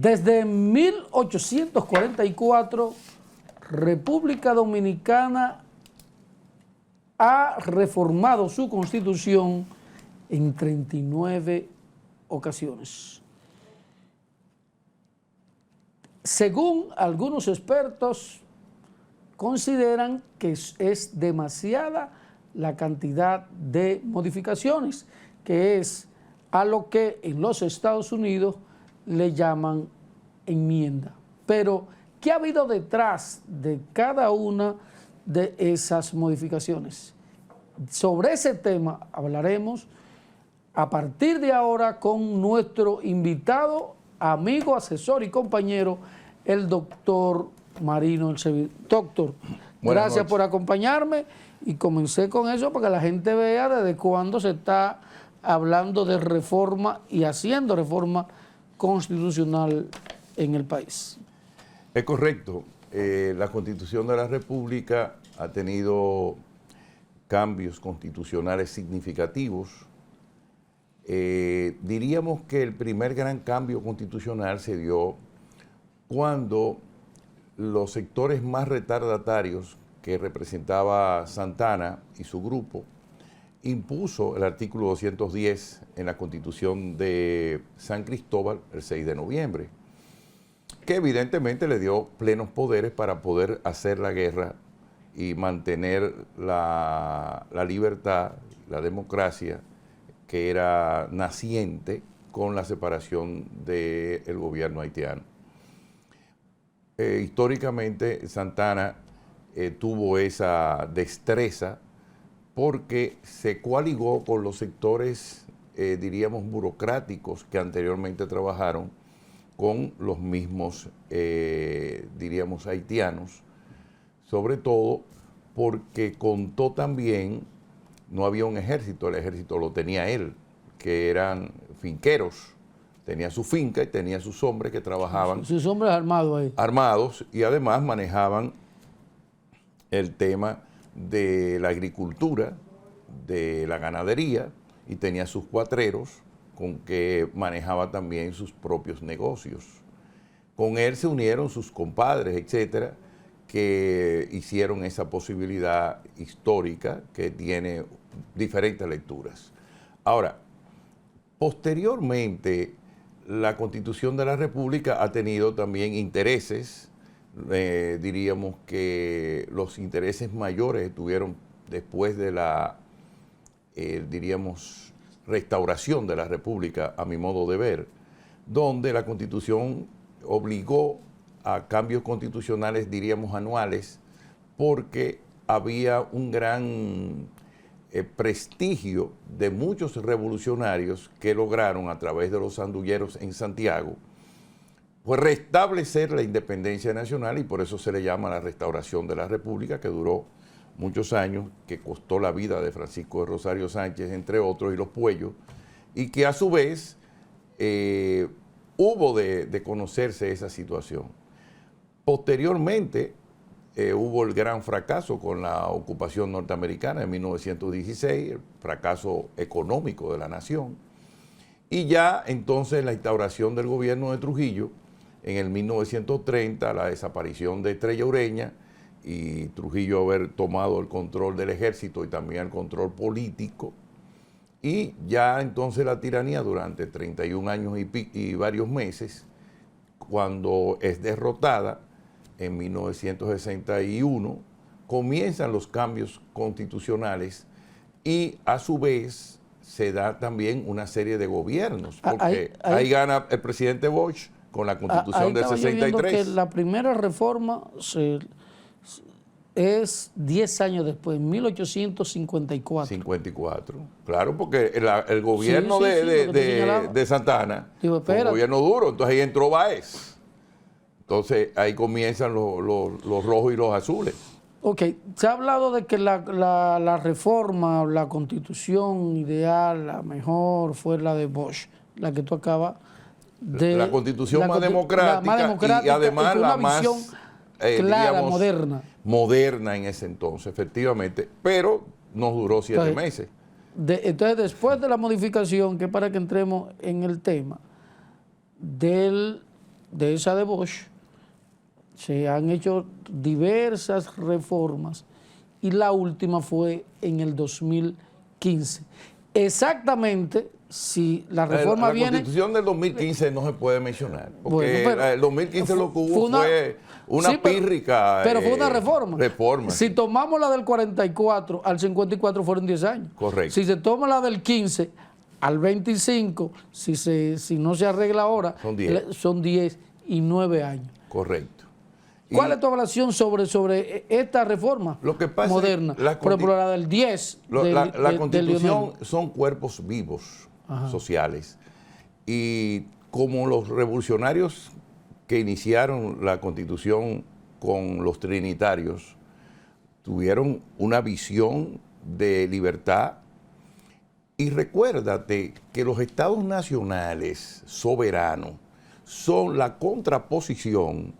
Desde 1844, República Dominicana ha reformado su constitución en 39 ocasiones. Según algunos expertos, consideran que es demasiada la cantidad de modificaciones, que es a lo que en los Estados Unidos le llaman enmienda. Pero, ¿qué ha habido detrás de cada una de esas modificaciones? Sobre ese tema hablaremos a partir de ahora con nuestro invitado, amigo, asesor y compañero, el doctor Marino El Sevilla. Doctor, gracias por acompañarme y comencé con eso para que la gente vea desde cuándo se está hablando de reforma y haciendo reforma constitucional en el país. Es correcto. La Constitución de la República ha tenido cambios constitucionales significativos. Diríamos que el primer gran cambio constitucional se dio cuando los sectores más retardatarios que representaba Santana y su grupo impuso el artículo 210 en la Constitución de San Cristóbal el 6 de noviembre, que evidentemente le dio plenos poderes para poder hacer la guerra y mantener la libertad, la democracia, que era naciente con la separación del gobierno haitiano. Históricamente Santana tuvo esa destreza porque se coaligó con los sectores, diríamos, burocráticos que anteriormente trabajaron con los mismos, diríamos, haitianos, sobre todo porque contó también, no había un ejército, el ejército lo tenía él, que eran finqueros, tenía su finca y tenía sus hombres que trabajaban. Sus hombres armados ahí. Armados, y además manejaban el tema de la agricultura, de la ganadería, y tenía sus cuatreros con que manejaba también sus propios negocios. Con él se unieron sus compadres, etcétera, que hicieron esa posibilidad histórica que tiene diferentes lecturas. Ahora, posteriormente, la Constitución de la República ha tenido también intereses. Diríamos que los intereses mayores estuvieron después de la, diríamos, restauración de la República, a mi modo de ver, donde la Constitución obligó a cambios constitucionales, diríamos, anuales, porque había un gran prestigio de muchos revolucionarios que lograron, a través de los sandungueros en Santiago, pues restablecer la independencia nacional, y por eso se le llama la restauración de la República, que duró muchos años, que costó la vida de Francisco de Rosario Sánchez, entre otros, y los Puellos, y que a su vez hubo de conocerse esa situación. Posteriormente hubo el gran fracaso con la ocupación norteamericana en 1916, el fracaso económico de la nación, y ya entonces la instauración del gobierno de Trujillo en el 1930, la desaparición de Estrella Ureña y Trujillo haber tomado el control del ejército y también el control político, y ya entonces la tiranía durante 31 años y varios meses, cuando es derrotada en 1961, comienzan los cambios constitucionales y a su vez se da también una serie de gobiernos, porque ahí gana el presidente Bosch con la Constitución del 63. Que la primera reforma es 10 años después, 1854. 54, claro, porque el gobierno de Santana fue un gobierno duro, entonces ahí entró Báez. Entonces ahí comienzan los rojos y los azules. Ok, se ha hablado de que la reforma, la constitución ideal, la mejor fue la de Bosch, la que tú acabas de... La constitución más democrática y además la más clara, digamos, moderna. Moderna en ese entonces, efectivamente, pero nos duró 7 meses. Entonces, después de la modificación, que para que entremos en el tema del de esa de Bosch, se han hecho diversas reformas y la última fue en el 2015. Exactamente, si la reforma viene... La Constitución del 2015 no se puede mencionar, porque Bueno, pero el 2015 lo que hubo fue una sí, pírrica... Pero fue una reforma. Reforma. Si tomamos la del 44 al 54 fueron 10 años. Correcto. Si se toma la del 15 al 25, si no se arregla ahora, son 10 y 9 años. Correcto. ¿Cuál es tu evaluación sobre esta reforma moderna? Por ejemplo, la del 10. La Constitución son cuerpos vivos, sociales. Y como los revolucionarios que iniciaron la Constitución con los trinitarios tuvieron una visión de libertad, y recuérdate que los estados nacionales soberanos son la contraposición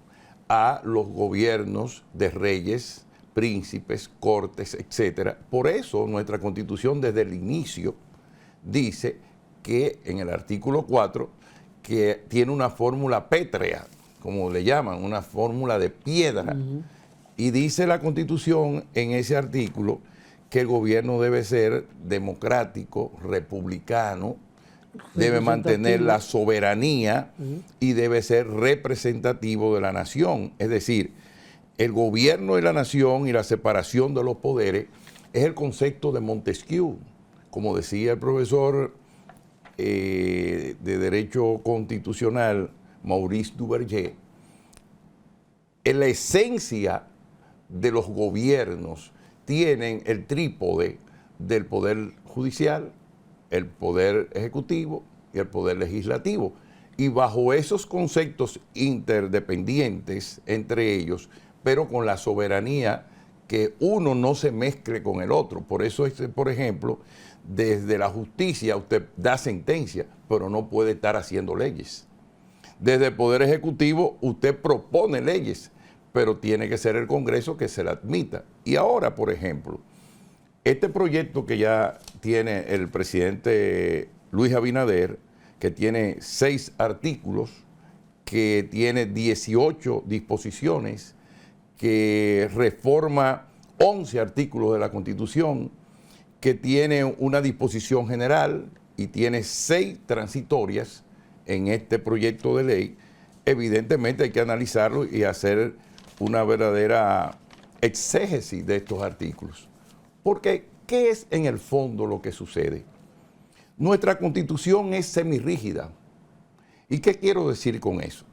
a los gobiernos de reyes, príncipes, cortes, etc. Por eso nuestra Constitución desde el inicio dice que en el artículo 4 que tiene una fórmula pétrea, como le llaman, una fórmula de piedra. Y dice la Constitución en ese artículo que el gobierno debe ser democrático, republicano, debe mantener la soberanía y debe ser representativo de la nación. Es decir, el gobierno de la nación y la separación de los poderes es el concepto de Montesquieu. Como decía el profesor de Derecho Constitucional, Maurice Duverger, en la esencia de los gobiernos tienen el trípode del poder judicial, el poder ejecutivo y el poder legislativo. Y bajo esos conceptos interdependientes entre ellos, pero con la soberanía que uno no se mezcle con el otro. Por eso, por ejemplo, desde la justicia usted da sentencia, pero no puede estar haciendo leyes. Desde el poder ejecutivo usted propone leyes, pero tiene que ser el Congreso que se la admita. Y ahora, por ejemplo, este proyecto que ya tiene el presidente Luis Abinader, que tiene 6 artículos, que tiene 18 disposiciones, que reforma 11 artículos de la Constitución, que tiene una disposición general y tiene 6 transitorias en este proyecto de ley, evidentemente hay que analizarlo y hacer una verdadera exégesis de estos artículos. Porque, ¿qué es en el fondo lo que sucede? Nuestra Constitución es semirrígida. ¿Y qué quiero decir con eso?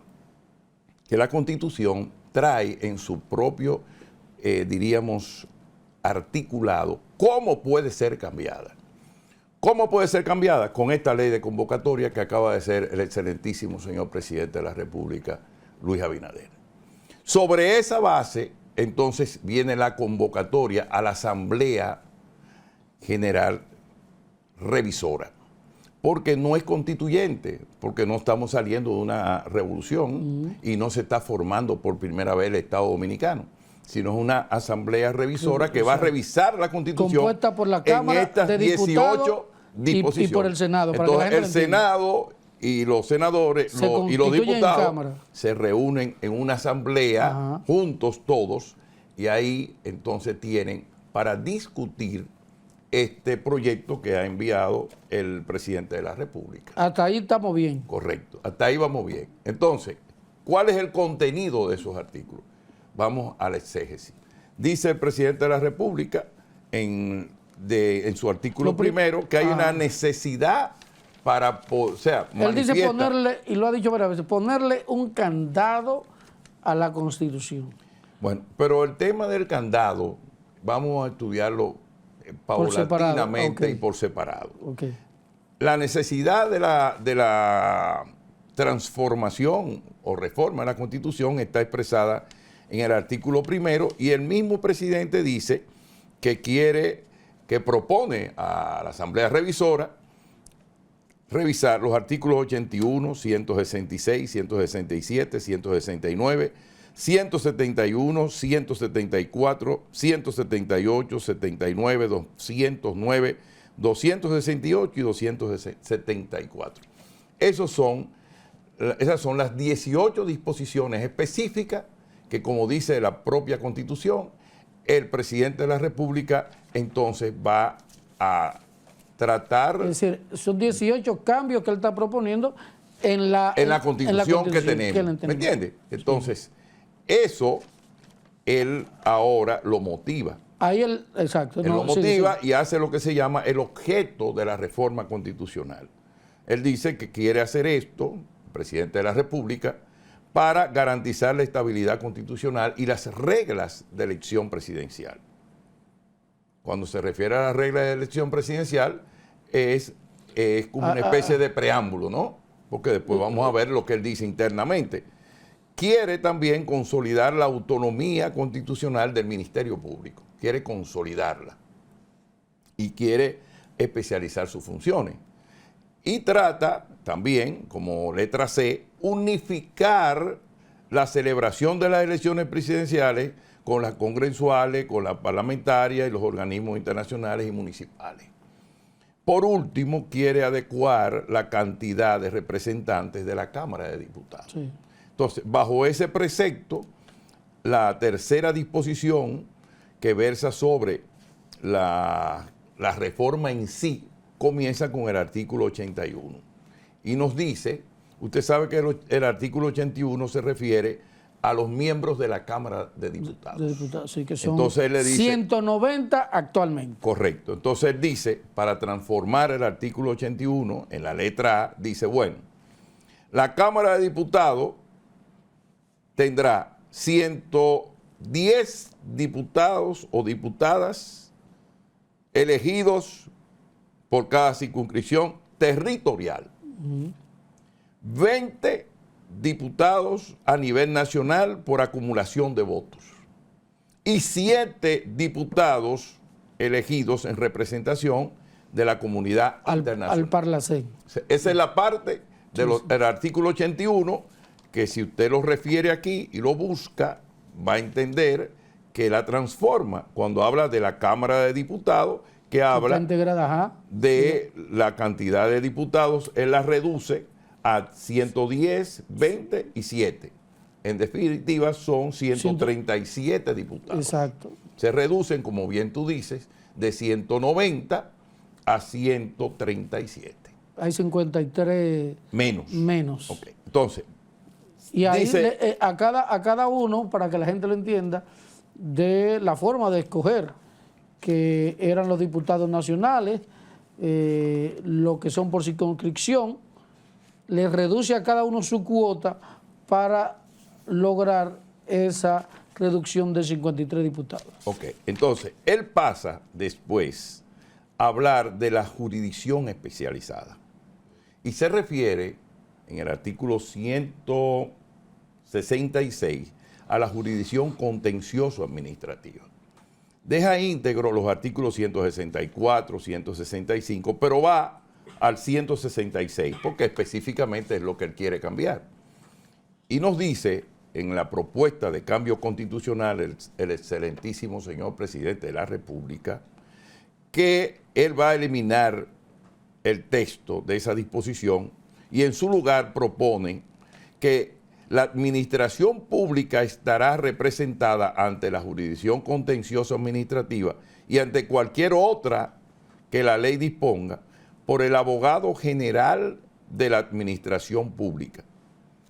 Que la Constitución trae en su propio, diríamos, articulado, cómo puede ser cambiada. ¿Cómo puede ser cambiada? Con esta ley de convocatoria que acaba de ser el excelentísimo señor presidente de la República, Luis Abinader. Sobre esa base, entonces, viene la convocatoria a la Asamblea General Revisora, porque no es constituyente, porque no estamos saliendo de una revolución y no se está formando por primera vez el Estado Dominicano, sino es una asamblea revisora que va a revisar la Constitución compuesta por la Cámara en estas de 18 disposiciones. Y por el Senado. Entonces, el Senado y los senadores y los diputados se reúnen en una asamblea juntos todos y ahí entonces tienen para discutir este proyecto que ha enviado el presidente de la República. Hasta ahí estamos bien. Correcto, hasta ahí vamos bien. Entonces, ¿cuál es el contenido de esos artículos? Vamos a la exégesis. Dice el presidente de la República en su artículo primero que hay una necesidad para, o sea, él dice ponerle, y lo ha dicho varias veces, ponerle un candado a la Constitución. Bueno, pero el tema del candado, vamos a estudiarlo paulatinamente y por separado. La necesidad de la transformación o reforma de la Constitución está expresada en el artículo primero y el mismo presidente dice que propone a la Asamblea Revisora revisar los artículos 81, 166, 167, 169, 171, 174, 178, 79, 209, 268 y 274. Esos son esas son las 18 disposiciones específicas que, como dice la propia Constitución, el presidente de la República entonces va a tratar... Es decir, son 18 cambios que él está proponiendo en la Constitución que tenemos. ¿Me entiendes? Entonces, eso él ahora lo motiva. Ahí él, exacto. Él lo motiva y hace lo que se llama el objeto de la reforma constitucional. Él dice que quiere hacer esto, el presidente de la República, para garantizar la estabilidad constitucional y las reglas de elección presidencial. Cuando se refiere a las reglas de elección presidencial, es como una especie de preámbulo, ¿no? Porque después vamos a ver lo que él dice internamente. Quiere también consolidar la autonomía constitucional del Ministerio Público. Quiere consolidarla y quiere especializar sus funciones. Y trata también, como letra C, unificar la celebración de las elecciones presidenciales con las congresuales, con las parlamentarias y los organismos internacionales y municipales. Por último, quiere adecuar la cantidad de representantes de la Cámara de Diputados. Sí. Entonces, bajo ese precepto, la tercera disposición que versa sobre la reforma en sí comienza con el artículo 81 y nos dice, usted sabe que el artículo 81 se refiere a los miembros de la Cámara de Diputados. De diputados, sí, que son entonces él le dice, 190 actualmente. Correcto. Entonces él dice, para transformar el artículo 81 en la letra A, dice, bueno, la Cámara de Diputados tendrá 110 diputados o diputadas elegidos por cada circunscripción territorial. 20 diputados a nivel nacional por acumulación de votos y 7 diputados elegidos en representación de la comunidad internacional. Al Parlacén. Esa es la parte del artículo 81 que, si usted lo refiere aquí y lo busca, va a entender que la transforma cuando habla de la Cámara de Diputados, que habla de la cantidad de diputados. Él la reduce a 110, 20 y 7. En definitiva, son 137 diputados. Exacto. Se reducen, como bien tú dices, de 190 a 137. Hay 53 menos. Okay. Entonces, y ahí dice, a cada uno, para que la gente lo entienda, de la forma de escoger, que eran los diputados nacionales, lo que son por circunscripción, le reduce a cada uno su cuota para lograr esa reducción de 53 diputados. Ok, entonces, él pasa después a hablar de la jurisdicción especializada y se refiere en el artículo 166 a la jurisdicción contencioso-administrativa. Deja íntegro los artículos 164, 165, pero va al 166, porque específicamente es lo que él quiere cambiar. Y nos dice, en la propuesta de cambio constitucional, el excelentísimo señor presidente de la República, que él va a eliminar el texto de esa disposición y en su lugar propone que la administración pública estará representada ante la jurisdicción contencioso administrativa y ante cualquier otra que la ley disponga por el abogado general de la administración pública,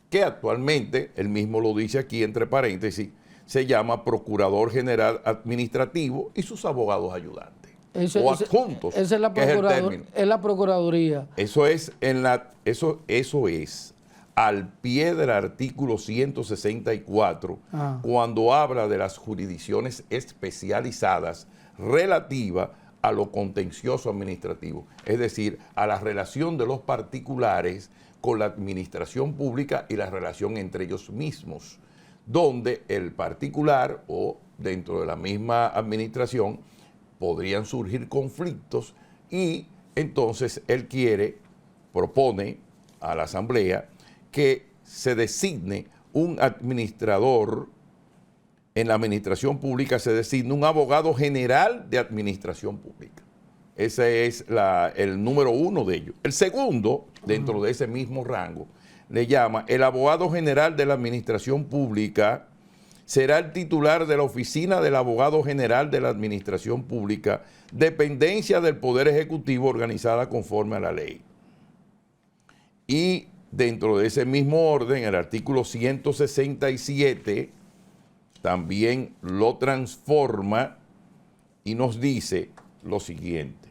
que actualmente, él mismo lo dice aquí entre paréntesis, se llama Procurador General Administrativo y sus abogados ayudantes. O adjuntos, esa es la Procuraduría. Eso es al pie del artículo 164, cuando habla de las jurisdicciones especializadas relativas a lo contencioso administrativo, es decir, a la relación de los particulares con la administración pública y la relación entre ellos mismos, donde el particular o dentro de la misma administración podrían surgir conflictos y entonces él propone a la Asamblea que se designe un administrador. En la administración pública se designa un abogado general de administración pública. Ese es el número uno de ellos. El segundo, dentro de ese mismo rango, le llama, el abogado general de la Administración Pública será el titular de la oficina del abogado general de la Administración Pública, dependencia del Poder Ejecutivo organizada conforme a la ley. Y dentro de ese mismo orden, el artículo 167 también lo transforma y nos dice lo siguiente: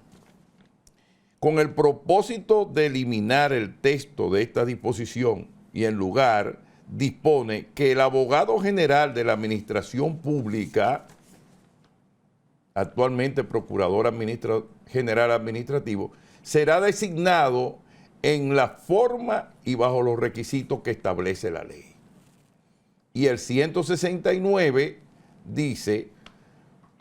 con el propósito de eliminar el texto de esta disposición y en lugar dispone que el abogado general de la Administración Pública, actualmente Procurador General Administrativo, será designado en la forma y bajo los requisitos que establece la ley. Y el 169 dice,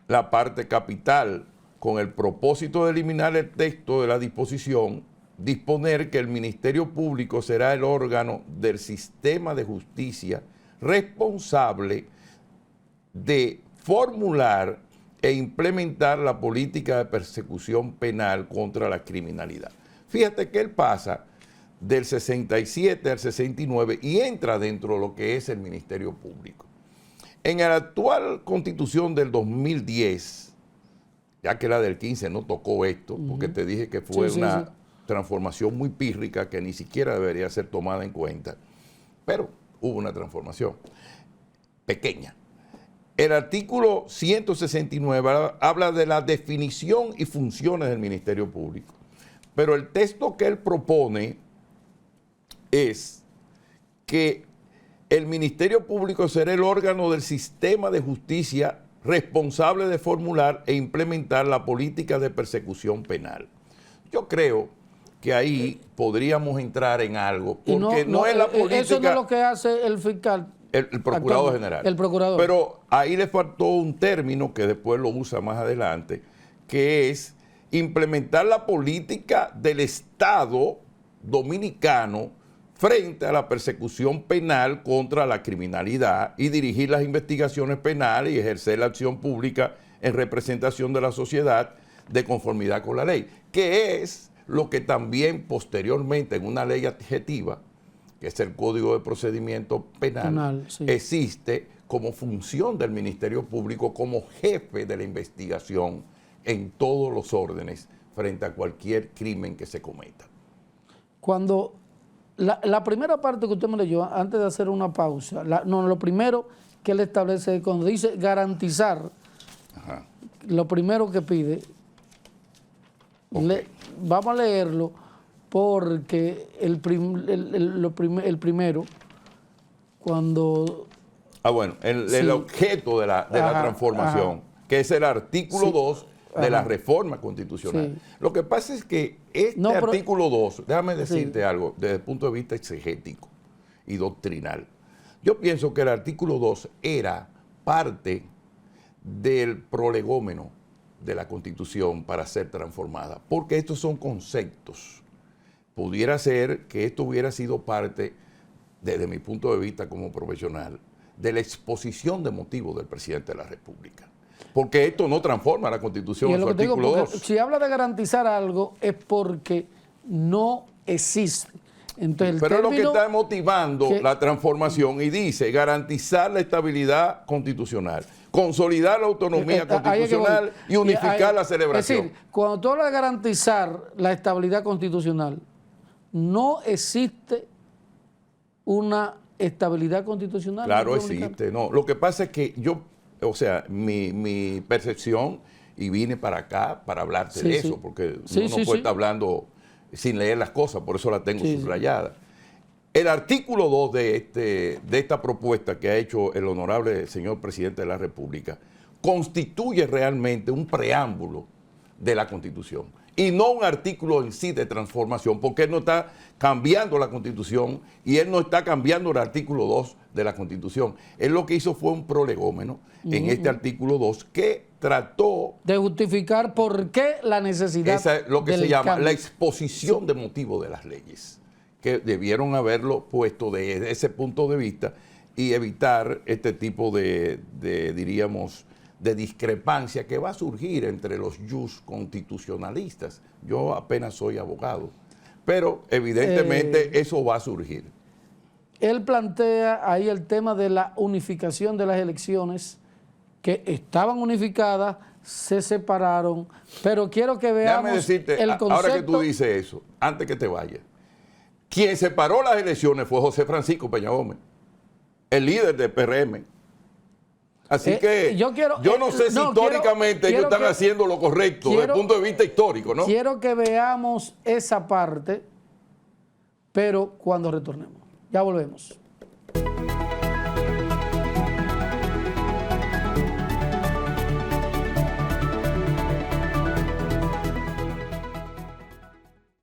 la parte capital, con el propósito de eliminar el texto de la disposición, disponer que el Ministerio Público será el órgano del sistema de justicia responsable de formular e implementar la política de persecución penal contra la criminalidad. Fíjate que él pasa del 67 al 69 y entra dentro de lo que es el Ministerio Público. En la actual Constitución del 2010, ya que la del 15 no tocó esto, porque te dije que fue una transformación muy pírrica que ni siquiera debería ser tomada en cuenta, pero hubo una transformación pequeña. El artículo 169 habla de la definición y funciones del Ministerio Público, pero el texto que él propone es que el Ministerio Público será el órgano del sistema de justicia responsable de formular e implementar la política de persecución penal. Yo creo que ahí podríamos entrar en algo, porque no es la política... Eso no es lo que hace el fiscal. El procurador general. El procurador. Pero ahí le faltó un término que después lo usa más adelante, que es implementar la política del Estado dominicano frente a la persecución penal contra la criminalidad y dirigir las investigaciones penales y ejercer la acción pública en representación de la sociedad de conformidad con la ley, que es lo que también posteriormente en una ley adjetiva, que es el Código de Procedimiento Penal, sí, existe como función del Ministerio Público como jefe de la investigación en todos los órdenes frente a cualquier crimen que se cometa. Cuando la primera parte que usted me leyó, antes de hacer una pausa, lo primero que él establece, cuando dice garantizar, ajá, lo primero que pide, okay, vamos a leerlo, porque el primero, cuando... bueno, el objeto de la transformación, ajá, que es el artículo 2 de la reforma constitucional. Sí. Lo que pasa es que artículo 2, déjame decirte algo, desde el punto de vista exegético y doctrinal. Yo pienso que el artículo 2 era parte del prolegómeno de la Constitución para ser transformada, porque estos son conceptos. Pudiera ser que esto hubiera sido parte, desde mi punto de vista como profesional, de la exposición de motivos del presidente de la República. Porque esto no transforma la Constitución en su artículo 2. Si habla de garantizar algo es porque no existe. Entonces, pero es lo que está motivando la transformación y dice garantizar la estabilidad constitucional, consolidar la autonomía constitucional y unificar la celebración. Es decir, cuando tú hablas de garantizar la estabilidad constitucional, no existe una estabilidad constitucional. Claro, existe. No, lo que pasa es que mi percepción, y vine para acá para hablarte de eso, porque uno no puede estar hablando sin leer las cosas, por eso la tengo subrayada. El artículo 2 de esta propuesta que ha hecho el honorable señor presidente de la República constituye realmente un preámbulo de la Constitución y no un artículo en sí de transformación, porque él no está cambiando la Constitución y él no está cambiando el artículo 2 de la Constitución. Él lo que hizo fue un prolegómeno en este artículo 2 que trató de justificar por qué la necesidad. Esa es lo que se llama la exposición de motivos de las leyes, que debieron haberlo puesto desde ese punto de vista y evitar este tipo diríamos, de discrepancia que va a surgir entre los jus constitucionalistas. Yo apenas soy abogado, pero evidentemente eso va a surgir. él plantea ahí el tema de la unificación de las elecciones, que estaban unificadas, se separaron, pero quiero que veamos Déjame decirte, el concepto. ahora que tú dices eso, antes que te vayas, quien separó las elecciones fue José Francisco Peña Gómez, el líder del PRM. Así que yo no sé si históricamente ellos están haciendo lo correcto desde el punto de vista histórico, ¿no? Quiero que veamos esa parte, pero cuando retornemos. Ya volvemos.